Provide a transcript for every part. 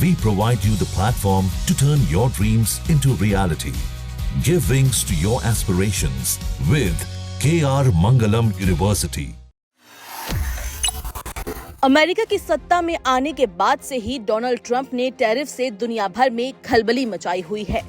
We provide you the platform to turn your dreams into reality. Give wings to your aspirations with KR Mangalam University. America की सत्ता में आने के बाद से ही डोनाल्ड ट्रंप ने टैरिफ से दुनिया भर में खलबली मचाई हुई है।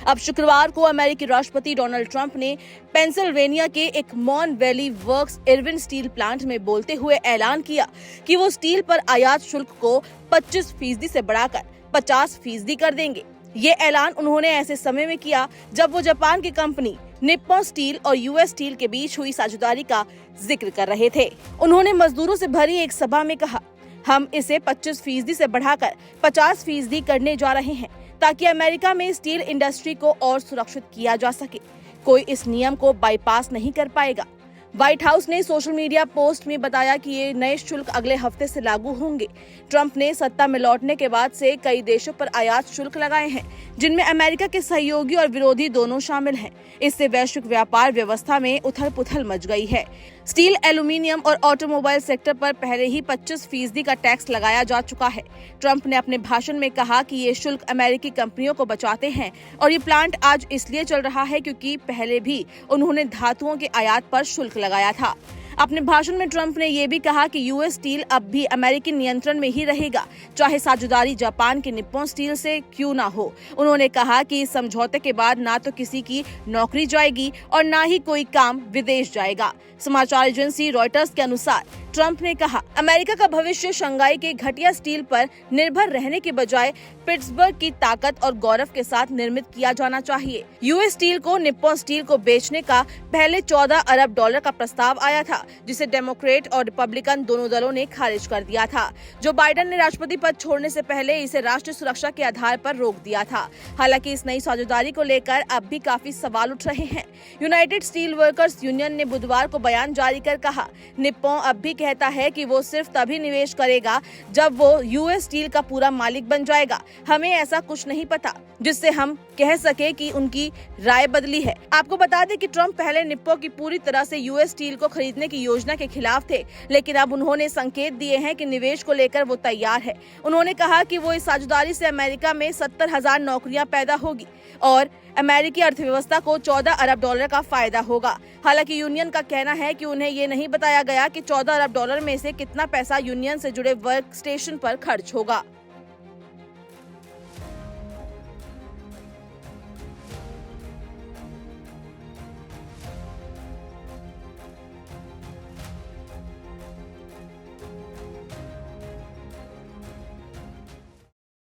अब शुक्रवार को अमेरिकी राष्ट्रपति डोनाल्ड ट्रंप ने पेंसिल्वेनिया के एक Mon Valley Works Irvin steel plant में बोलते हुए ऐलान किया कि वो स्टील पर आयात शुल्क को 25% से बढ़ाकर 50% कर देंगे। ये ऐलान उन्होंने ऐसे समय में किया जब वो जापान की कंपनी निप्पॉन स्टील और यूएस स्टील के बीच हुई साझेदारी का जिक्र कर रहे थे। उन्होंने मजदूरों से भरी एक सभा में कहा, हम इसे 25% से बढ़ाकर 50% करने जा रहे हैं ताकि अमेरिका में स्टील इंडस्ट्री को और सुरक्षित किया जा सके। कोई इस नियम को बाईपास नहीं कर पाएगा। व्हाइट हाउस ने सोशल मीडिया पोस्ट में बताया कि ये नए शुल्क अगले हफ्ते से लागू होंगे। ट्रंप ने सत्ता में लौटने के बाद से कई देशों पर आयात शुल्क लगाए हैं, जिनमें अमेरिका के सहयोगी और विरोधी दोनों शामिल हैं। इससे वैश्विक व्यापार व्यवस्था में उथल-पुथल मच गई है। स्टील, एल्यूमीनियम और ऑटोमोबाइल सेक्टर पर पहले ही 25% का टैक्स लगाया जा चुका है। ट्रंप ने अपने भाषण में कहा कि ये शुल्क अमेरिकी कंपनियों को बचाते हैं और ये प्लांट आज इसलिए चल रहा है क्योंकि पहले भी उन्होंने धातुओं के आयात पर शुल्क लगाया था। अपने भाषण में ट्रंप ने यह भी कहा कि यूएस स्टील अब भी अमेरिकी नियंत्रण में ही रहेगा, चाहे साझेदारी जापान के निप्पॉन स्टील से क्यों ना हो। उन्होंने कहा कि इस समझौते के बाद ना तो किसी की नौकरी जाएगी और ना ही कोई काम विदेश जाएगा। समाचार एजेंसी रॉयटर्स के अनुसार ट्रंप ने कहा, अमेरिका का भविष्य शंघाई के घटिया स्टील पर निर्भर रहने के बजाय पिट्सबर्ग की ताकत और गौरव के साथ निर्मित किया जाना चाहिए। यूएस स्टील को निप्पॉन स्टील को बेचने का पहले $14 अरब का प्रस्ताव आया था, जिसे डेमोक्रेट और रिपब्लिकन दोनों दलों ने खारिज कर दिया था। जो बाइडेन ने राष्ट्रपति पद छोड़ने से पहले इसे राष्ट्रीय सुरक्षा के आधार पर रोक दिया था। हालांकि इस नई साझेदारी को लेकर अब भी काफी सवाल उठ रहे हैं। यूनाइटेड स्टील वर्कर्स यूनियन ने बुधवार को बयान जारी कर कहा, निप्पॉन अब भी कहता है कि वो सिर्फ तभी निवेश करेगा जब वो यूएस स्टील का पूरा मालिक बन जाएगा। हमें ऐसा कुछ नहीं पता जिससे हम कह सके कि उनकी राय बदली है। आपको बता दें कि ट्रंप पहले निप्पॉन की पूरी तरह से यूएस स्टील को खरीदने की योजना के खिलाफ थे, लेकिन अब उन्होंने संकेत दिए हैं कि निवेश को लेकर वो तैयार है। उन्होंने कहा कि वो इस साझेदारी से अमेरिका में 70,000 नौकरियां पैदा होगी और अमेरिकी अर्थव्यवस्था को $14 अरब का फायदा होगा। हालांकि यूनियन का कहना है कि उन्हें ये नहीं बताया गया कि $14 अरब में से कितना पैसा यूनियन से जुड़े वर्क स्टेशन पर खर्च होगा।